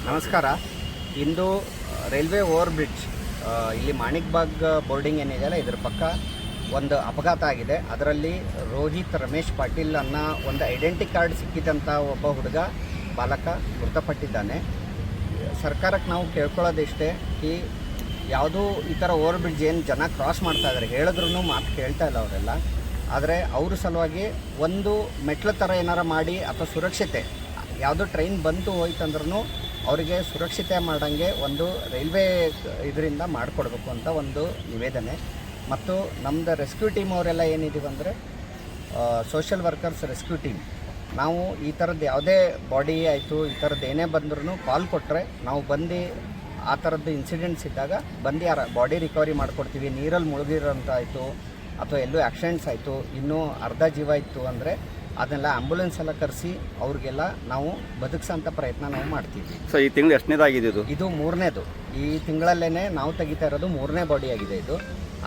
ನಮಸ್ಕಾರ. ಇಂದು railway over bridge ಇಲ್ಲಿ ಮಾಣಿಕ್ಬಾಗ್ boarding ಏನಿದೆಯಲ್ಲ ಇದರ ಪಕ್ಕ ಒಂದು ಅಪಘಾತ ಆಗಿದೆ. ಅದರಲ್ಲಿ ರೋಹಿತ್ ರಮೇಶ್ ಪಾಟೀಲ್ ಅನ್ನೋ ಒಂದು ಐಡೆಂಟಿ ಕಾರ್ಡ್ ಸಿಕ್ಕಿದಂಥ ಒಬ್ಬ ಹುಡುಗ ಬಾಲಕ ಮೃತಪಟ್ಟಿದ್ದಾನೆ. ಸರ್ಕಾರಕ್ಕೆ ನಾವು ಕೇಳ್ಕೊಳ್ಳೋದಿಷ್ಟೇ ಈ ಯಾವುದೂ ಈ ಥರ ಓವರ್ ಬ್ರಿಡ್ಜ್ ಏನು ಜನ ಕ್ರಾಸ್ ಮಾಡ್ತಾ ಇದ್ದಾರೆ, ಹೇಳಿದ್ರೂ ಮಾತು ಕೇಳ್ತಾ ಇಲ್ಲ ಅವರೆಲ್ಲ. ಆದರೆ ಅವ್ರ ಸಲುವಾಗಿ ಒಂದು ಮೆಟ್ಲು ಥರ ಏನಾರ ಮಾಡಿ ಅಥವಾ ಸುರಕ್ಷತೆ ಯಾವುದೋ ಟ್ರೈನ್ ಬಂತು ಹೋಯ್ತಂದ್ರೂ ಅವರಿಗೆ ಸುರಕ್ಷತೆ ಮಾಡೋಂಗೆ ಒಂದು ರೈಲ್ವೆ ಇದರಿಂದ ಮಾಡಿಕೊಡ್ಬೇಕು ಅಂತ ಒಂದು ನಿವೇದನೆ. ಮತ್ತು ನಮ್ಮದು ರೆಸ್ಕ್ಯೂ ಟೀಮ್ ಅವರೆಲ್ಲ ಏನಿದ್ದೀವಿ ಅಂದರೆ ಸೋಷಿಯಲ್ ವರ್ಕರ್ಸ್ ರೆಸ್ಕ್ಯೂ ಟೀಮ್. ನಾವು ಈ ಥರದ್ದು ಯಾವುದೇ ಬಾಡಿ ಆಯಿತು ಈ ಥರದ್ದು ಏನೇ ಬಂದ್ರೂ ಕಾಲ್ ಕೊಟ್ಟರೆ ನಾವು ಬಂದು ಆ ಥರದ್ದು ಇನ್ಸಿಡೆಂಟ್ಸ್ ಇದ್ದಾಗ ಬಂದು ಯಾರ ಬಾಡಿ ರಿಕವರಿ ಮಾಡಿಕೊಡ್ತೀವಿ. ನೀರಲ್ಲಿ ಮುಳುಗಿರೋಂಥ ಆಯಿತು ಅಥವಾ ಎಲ್ಲೂ ಆಕ್ಸಿಡೆಂಟ್ಸ್ ಆಯಿತು, ಇನ್ನೂ ಅರ್ಧ ಜೀವ ಇತ್ತು ಅಂದರೆ ಅದನ್ನೆಲ್ಲ ಆ್ಯಂಬುಲೆನ್ಸ್ ಎಲ್ಲ ಕರೆಸಿ ಅವ್ರಿಗೆಲ್ಲ ನಾವು ಬದುಕಿಸೋಂಥ ಪ್ರಯತ್ನ ನಾವು ಮಾಡ್ತೀವಿ. ಸೊ ಈ ತಿಂಗಳು ಎಷ್ಟನೇದಾಗಿದೆ ಇದು? ಮೂರನೇದು. ಈ ತಿಂಗಳಲ್ಲೇ ನಾವು ತೆಗಿತಾ ಇರೋದು ಮೂರನೇ ಬಾಡಿ ಆಗಿದೆ ಇದು.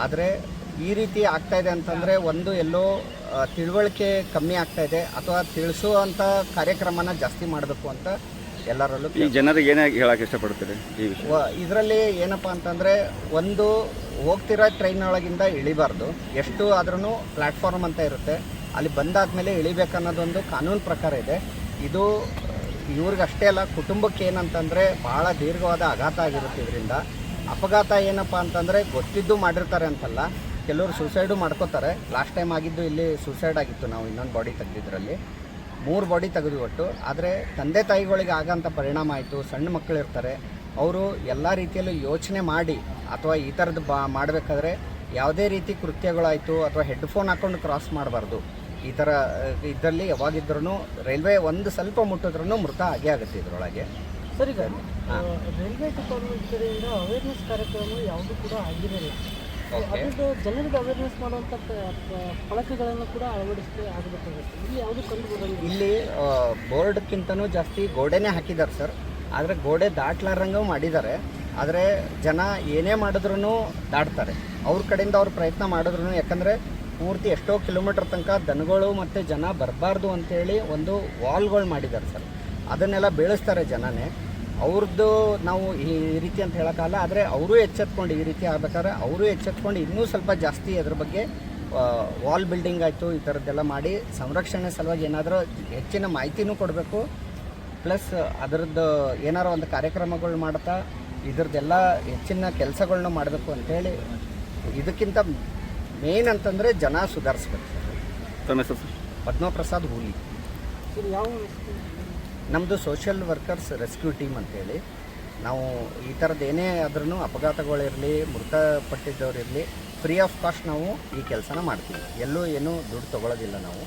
ಆದರೆ ಈ ರೀತಿ ಆಗ್ತಾಯಿದೆ ಅಂತಂದರೆ ಒಂದು ಎಲ್ಲೋ ತಿಳುವಳಿಕೆ ಕಮ್ಮಿ ಆಗ್ತಾಯಿದೆ ಅಥವಾ ತಿಳಿಸುವಂಥ ಕಾರ್ಯಕ್ರಮನ ಜಾಸ್ತಿ ಮಾಡಬೇಕು ಅಂತ ಎಲ್ಲರಲ್ಲೂ. ಈ ಜನರಿಗೆ ಏನೇ ಹೇಳೋಕ್ಕೆ ಇಷ್ಟಪಡ್ತೀರಿ ಈ ವಿಷಯ? ಇದರಲ್ಲಿ ಏನಪ್ಪ ಅಂತಂದರೆ ಒಂದು ಹೋಗ್ತಿರೋ ಟ್ರೈನ್ ಒಳಗಿಂದ ಇಳಿಬಾರ್ದು. ಎಷ್ಟು ಆದ್ರೂ ಪ್ಲ್ಯಾಟ್ಫಾರ್ಮ್ ಅಂತ ಇರುತ್ತೆ, ಅಲ್ಲಿ ಬಂದಾದಮೇಲೆ ಇಳಿಬೇಕನ್ನೋದೊಂದು ಕಾನೂನು ಪ್ರಕಾರ ಇದೆ. ಇದು ಇವ್ರಿಗಷ್ಟೇ ಅಲ್ಲ, ಕುಟುಂಬಕ್ಕೆ ಏನಂತಂದರೆ ಭಾಳ ದೀರ್ಘವಾದ ಆಘಾತ ಆಗಿರುತ್ತೆ. ಇದರಿಂದ ಅಪಘಾತ ಏನಪ್ಪ ಅಂತಂದರೆ ಗೊತ್ತಿದ್ದು ಮಾಡಿರ್ತಾರೆ ಅಂತಲ್ಲ, ಕೆಲವರು ಸೂಸೈಡು ಮಾಡ್ಕೋತಾರೆ. ಲಾಸ್ಟ್ ಟೈಮ್ ಆಗಿದ್ದು ಇಲ್ಲಿ ಸೂಸೈಡ್ ಆಗಿತ್ತು. ನಾವು ಇನ್ನೊಂದು ಬಾಡಿ ತೆಗೆದಿದ್ರಲ್ಲಿ 3 ಬಾಡಿ ತೆಗೆದು ಒಟ್ಟು. ಆದರೆ ತಂದೆ ತಾಯಿಗಳಿಗೆ ಆಗೋಂಥ ಪರಿಣಾಮ ಆಯಿತು. ಸಣ್ಣ ಮಕ್ಕಳಿರ್ತಾರೆ, ಅವರು ಎಲ್ಲ ರೀತಿಯಲ್ಲೂ ಯೋಚನೆ ಮಾಡಿ ಅಥವಾ ಈ ಥರದ್ದು ಮಾಡಬೇಕಾದ್ರೆ ಯಾವುದೇ ರೀತಿ ಕೃತ್ಯಗಳಾಯಿತು ಅಥವಾ ಹೆಡ್ಫೋನ್ ಹಾಕ್ಕೊಂಡು ಕ್ರಾಸ್ ಮಾಡಬಾರ್ದು. ಈ ಥರ ಇದರಲ್ಲಿ ಯಾವಾಗಿದ್ರೂ ರೈಲ್ವೆ ಒಂದು ಸ್ವಲ್ಪ ಮುಟ್ಟಿದ್ರೂ ಮೃತ ಆಗೇ ಆಗುತ್ತೆ ಇದರೊಳಗೆ. ಸರ್, ಈಗ ರೈಲ್ವೆ ಡಿಪಾರ್ಟ್ಮೆಂಟ್ ಕಡೆಯಿಂದ ಅವೇರ್ನೆಸ್ ಕಾರ್ಯಕ್ರಮ ಯಾವುದೂ ಕೂಡ ಆಗಿರಲಿಲ್ಲ. ಅದರದ್ದು ಜನರಿಗೆ ಅವೇರ್ನೆಸ್ ಮಾಡುವಂಥ ಫಲಕಗಳನ್ನು ಕೂಡ ಅಳವಡಿಸಿ ಆಗಬೇಕಾಗುತ್ತೆ. ಇಲ್ಲಿ ಯಾವುದು ಕಂಡು ಬರೋದು? ಇಲ್ಲಿ ಬೋರ್ಡ್ಕ್ಕಿಂತನೂ ಜಾಸ್ತಿ ಗೋಡೆನೇ ಹಾಕಿದ್ದಾರೆ ಸರ್. ಆದರೆ ಗೋಡೆ ದಾಟ್ಲಾರಂಗೂ ಮಾಡಿದ್ದಾರೆ. ಆದರೆ ಜನ ಏನೇ ಮಾಡಿದ್ರೂ ದಾಟ್ತಾರೆ. ಅವ್ರ ಕಡೆಯಿಂದ ಅವ್ರು ಪ್ರಯತ್ನ ಮಾಡಿದ್ರು, ಯಾಕಂದರೆ ಪೂರ್ತಿ ಎಷ್ಟೋ ಕಿಲೋಮೀಟ್ರ್ ತನಕ ದನಗಳು ಮತ್ತು ಜನ ಬರಬಾರ್ದು ಅಂಥೇಳಿ ಒಂದು ವಾಲ್ಗಳು ಮಾಡಿದ್ದಾರೆ ಸರ್. ಅದನ್ನೆಲ್ಲ ಬೆಳೆಸ್ತಾರೆ ಜನನೇ. ಅವ್ರದ್ದು ನಾವು ಈ ರೀತಿ ಅಂತ ಹೇಳೋಕ್ಕಲ್ಲ, ಆದರೆ ಅವರು ಎಚ್ಚೆತ್ಕೊಂಡು ಈ ರೀತಿ ಆಗಬೇಕಾದ್ರೆ ಅವರು ಎಚ್ಚೆತ್ಕೊಂಡು ಇನ್ನೂ ಸ್ವಲ್ಪ ಜಾಸ್ತಿ ಅದ್ರ ಬಗ್ಗೆ ವಾಲ್ ಬಿಲ್ಡಿಂಗ್ ಆಯಿತು ಈ ಥರದ್ದೆಲ್ಲ ಮಾಡಿ ಸಂರಕ್ಷಣೆ ಸಲುವಾಗಿ ಏನಾದರೂ ಹೆಚ್ಚಿನ ಮಾಹಿತಿನೂ ಕೊಡಬೇಕು. ಪ್ಲಸ್ ಅದರದ್ದು ಏನಾರು ಒಂದು ಕಾರ್ಯಕ್ರಮಗಳು ಮಾಡ್ತಾ ಇದ್ರದ್ದೆಲ್ಲ ಹೆಚ್ಚಿನ ಕೆಲಸಗಳನ್ನ ಮಾಡಬೇಕು ಅಂಥೇಳಿ. ಇದಕ್ಕಿಂತ ಮೇನ್ ಅಂತಂದರೆ ಜನ ಸುಧಾರಿಸ್ಬೇಕು ಸರ್. ಪದ್ಮಪ್ರಸಾದ್ ಹೂಲಿ. ಯಾವ ನಮ್ಮದು ಸೋಷಿಯಲ್ ವರ್ಕರ್ಸ್ ರೆಸ್ಕ್ಯೂ ಟೀಮ್ ಅಂತೇಳಿ. ನಾವು ಈ ಥರದ್ದು ಏನೇ ಆದ್ರೂ ಅಪಘಾತಗಳಿರಲಿ, ಮೃತಪಟ್ಟಿದ್ದವರಿರಲಿ, ಫ್ರೀ ಆಫ್ ಕಾಸ್ಟ್ ನಾವು ಈ ಕೆಲಸನ ಮಾಡ್ತೀವಿ. ಎಲ್ಲೂ ಏನೂ ದುಡ್ಡು ತೊಗೊಳ್ಳೋದಿಲ್ಲ. ನಾವು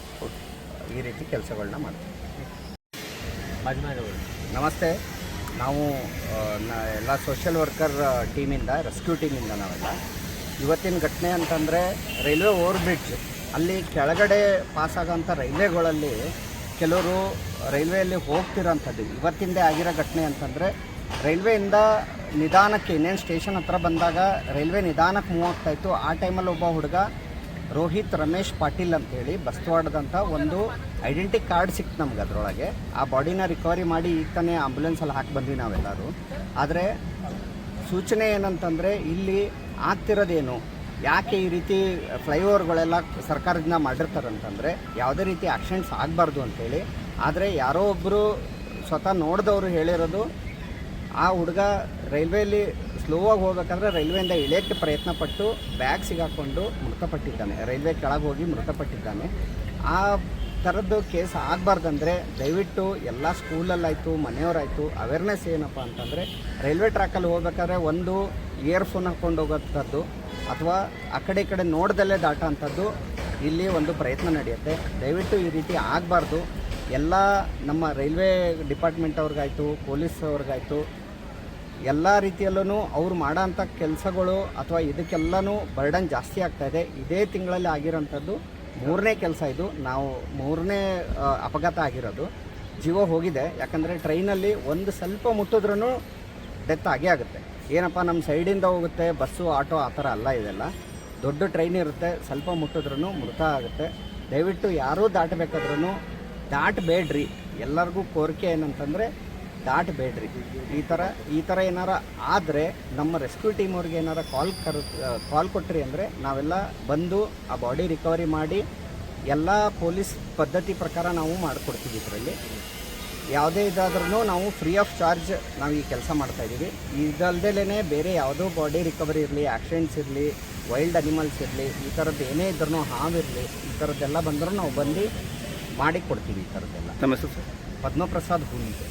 ಈ ರೀತಿ ಕೆಲಸಗಳನ್ನ ಮಾಡ್ತೀವಿ. ನಮಸ್ತೆ. ನಾವು ಎಲ್ಲ ಸೋಷಿಯಲ್ ವರ್ಕರ್ ಟೀಮಿಂದ, ರೆಸ್ಕ್ಯೂ ಟೀಮಿಂದ ನಾವೆಲ್ಲ ಇವತ್ತಿನ ಘಟನೆ ಅಂತಂದರೆ ರೈಲ್ವೆ ಓವರ್ ಬ್ರಿಡ್ಜ್ ಅಲ್ಲಿ ಕೆಳಗಡೆ ಪಾಸಾಗೋಂಥ ರೈಲ್ವೆಗಳಲ್ಲಿ ಕೆಲವರು ರೈಲ್ವೆಯಲ್ಲಿ ಹೋಗ್ತಿರೋಂಥದ್ದು ಇವತ್ತಿಂದೇ ಆಗಿರೋ ಘಟನೆ ಅಂತಂದರೆ, ರೈಲ್ವೆಯಿಂದ ನಿಧಾನಕ್ಕೆ ಇನ್ನೇನು ಸ್ಟೇಷನ್ ಹತ್ರ ಬಂದಾಗ ರೈಲ್ವೆ ನಿಧಾನಕ್ಕೆ ಮೂವ್ ಆಗ್ತಾಯಿತ್ತು. ಆ ಟೈಮಲ್ಲಿ ಒಬ್ಬ ಹುಡುಗ ರೋಹಿತ್ ರಮೇಶ್ ಪಾಟೀಲ್ ಅಂತೇಳಿ ಬಸ್ತವಾಡದಂಥ ಒಂದು ಐಡೆಂಟಿ ಕಾರ್ಡ್ ಸಿಕ್ತು ನಮ್ಗೆ. ಅದರೊಳಗೆ ಆ ಬಾಡಿನ ರಿಕವರಿ ಮಾಡಿ ಈಗ ತಾನೇ ಆಂಬುಲೆನ್ಸಲ್ಲಿ ಹಾಕಿ ಬಂದ್ವಿ ನಾವೆಲ್ಲರೂ. ಆದರೆ ಸೂಚನೆ ಏನಂತಂದರೆ ಇಲ್ಲಿ ಆಗ್ತಿರೋದೇನು, ಯಾಕೆ ಈ ರೀತಿ ಫ್ಲೈಓವರ್ಗಳೆಲ್ಲ ಸರ್ಕಾರದಿಂದ ಮಾಡಿರ್ತಾರಂತಂದರೆ ಯಾವುದೇ ರೀತಿ ಆಕ್ಸಿಡೆಂಟ್ಸ್ ಆಗಬಾರ್ದು ಅಂಥೇಳಿ. ಆದರೆ ಯಾರೋ ಒಬ್ಬರು ಸ್ವತಃ ನೋಡಿದವರು ಹೇಳಿರೋದು, ಆ ಹುಡುಗ ರೈಲ್ವೆಯಲ್ಲಿ ಸ್ಲೋವಾಗಿ ಹೋಗ್ಬೇಕಾದ್ರೆ ರೈಲ್ವೆಯಿಂದ ಇಳಿಯೋಕ್ಕೆ ಪ್ರಯತ್ನಪಟ್ಟು ಬ್ಯಾಗ್ ಸಿಗಾಕೊಂಡು ಮೃತಪಟ್ಟಿದ್ದಾನೆ. ರೈಲ್ವೆ ಕೆಳಗೆ ಹೋಗಿ ಮೃತಪಟ್ಟಿದ್ದಾನೆ. ಆ ಥರದ್ದು ಕೇಸ್ ಆಗಬಾರ್ದಂದ್ರೆ ದಯವಿಟ್ಟು ಎಲ್ಲ ಸ್ಕೂಲಲ್ಲಾಯಿತು, ಮನೆಯವರಾಯಿತು, ಅವೇರ್ನೆಸ್ ಏನಪ್ಪ ಅಂತಂದರೆ ರೈಲ್ವೆ ಟ್ರ್ಯಾಕಲ್ಲಿ ಹೋಗ್ಬೇಕಾದ್ರೆ ಒಂದು ಇಯರ್ಫೋನ್ ಹಾಕ್ಕೊಂಡು ಹೋಗೋಂಥದ್ದು ಅಥವಾ ಆ ಕಡೆ ಈ ಕಡೆ ನೋಡ್ದಲ್ಲೇ ದಾಟೋ ಅಂಥದ್ದು ಇಲ್ಲಿ ಒಂದು ಪ್ರಯತ್ನ ನಡೆಯುತ್ತೆ. ದಯವಿಟ್ಟು ಈ ರೀತಿ ಆಗಬಾರ್ದು. ಎಲ್ಲ ನಮ್ಮ ರೈಲ್ವೆ ಡಿಪಾರ್ಟ್ಮೆಂಟ್ ಅವ್ರಿಗಾಯಿತು, ಪೊಲೀಸ್ ಅವ್ರಿಗಾಯಿತು, ಎಲ್ಲ ರೀತಿಯಲ್ಲೂ ಅವ್ರು ಮಾಡೋಂಥ ಕೆಲಸಗಳು ಅಥವಾ ಇದಕ್ಕೆಲ್ಲನೂ ಬರ್ಡನ್ ಜಾಸ್ತಿ ಆಗ್ತಾಯಿದೆ. ಇದೇ ತಿಂಗಳಲ್ಲಿ ಆಗಿರೋಂಥದ್ದು 3ನೇ ಕೆಲಸ ಇದು. ನಾವು 3ನೇ ಅಪಘಾತ ಆಗಿರೋದು. ಜೀವ ಹೋಗಿದೆ. ಯಾಕಂದರೆ ಟ್ರೈನಲ್ಲಿ ಒಂದು ಸ್ವಲ್ಪ ಮುಟ್ಟಿದ್ರೂ ಡೆತ್ ಆಗೇ ಆಗುತ್ತೆ. ಏನಪ್ಪ ನಮ್ಮ ಸೈಡಿಂದ ಹೋಗುತ್ತೆ, ಬಸ್ಸು ಆಟೋ ಆ ಥರ ಅಲ್ಲ. ಇದೆಲ್ಲ ದೊಡ್ಡ ಟ್ರೈನ್ ಇರುತ್ತೆ, ಸ್ವಲ್ಪ ಮುಟ್ಟಿದ್ರೂ ಮೃತ ಆಗುತ್ತೆ. ದಯವಿಟ್ಟು ಯಾರೂ ದಾಟಬೇಕಾದ್ರೂ ದಾಟಬೇಡ್ರಿ. ಎಲ್ಲರಿಗೂ ಕೋರಿಕೆ ಏನಂತಂದರೆ ದಾಟಬೇಡ್ರಿ. ಈ ಥರ ಏನಾರ ಆದರೆ ನಮ್ಮ ರೆಸ್ಕ್ಯೂ ಟೀಮ್ ಅವ್ರಿಗೆ ಏನಾರ ಕಾಲ್ ಕೊಟ್ರಿ ಅಂದರೆ ನಾವೆಲ್ಲ ಬಂದು ಆ ಬಾಡಿ ರಿಕವರಿ ಮಾಡಿ ಎಲ್ಲ ಪೊಲೀಸ್ ಪದ್ಧತಿ ಪ್ರಕಾರ ನಾವು ಮಾಡಿಕೊಡ್ತೀವಿ. ಇದರಲ್ಲಿ ಯಾವುದೇ ಇದಾದ್ರೂ ನಾವು ಫ್ರೀ ಆಫ್ ಚಾರ್ಜ್ ನಾವು ಈ ಕೆಲಸ ಮಾಡ್ತಾಯಿದ್ದೀವಿ. ಇದಲ್ದೇ ಬೇರೆ ಯಾವುದೋ ಬಾಡಿ ರಿಕವರಿ ಇರಲಿ, ಆಕ್ಸಿಡೆಂಟ್ಸ್ ಇರಲಿ, ವೈಲ್ಡ್ ಅನಿಮಲ್ಸ್ ಇರಲಿ, ಈ ಥರದ್ದು ಏನೇ ಇದ್ರೂ ಹಾವಿರಲಿ, ಈ ಥರದ್ದೆಲ್ಲ ಬಂದರೂ ನಾವು ಬಂದು ಮಾಡಿ ಕೊಡ್ತೀವಿ. ಈ ಥರದ್ದೆಲ್ಲ. ನಮ್ಮ ಹೆಸರು ಸರ್? ಪದ್ಮಪ್ರಸಾದ್ ಹೂವಿಗೆ.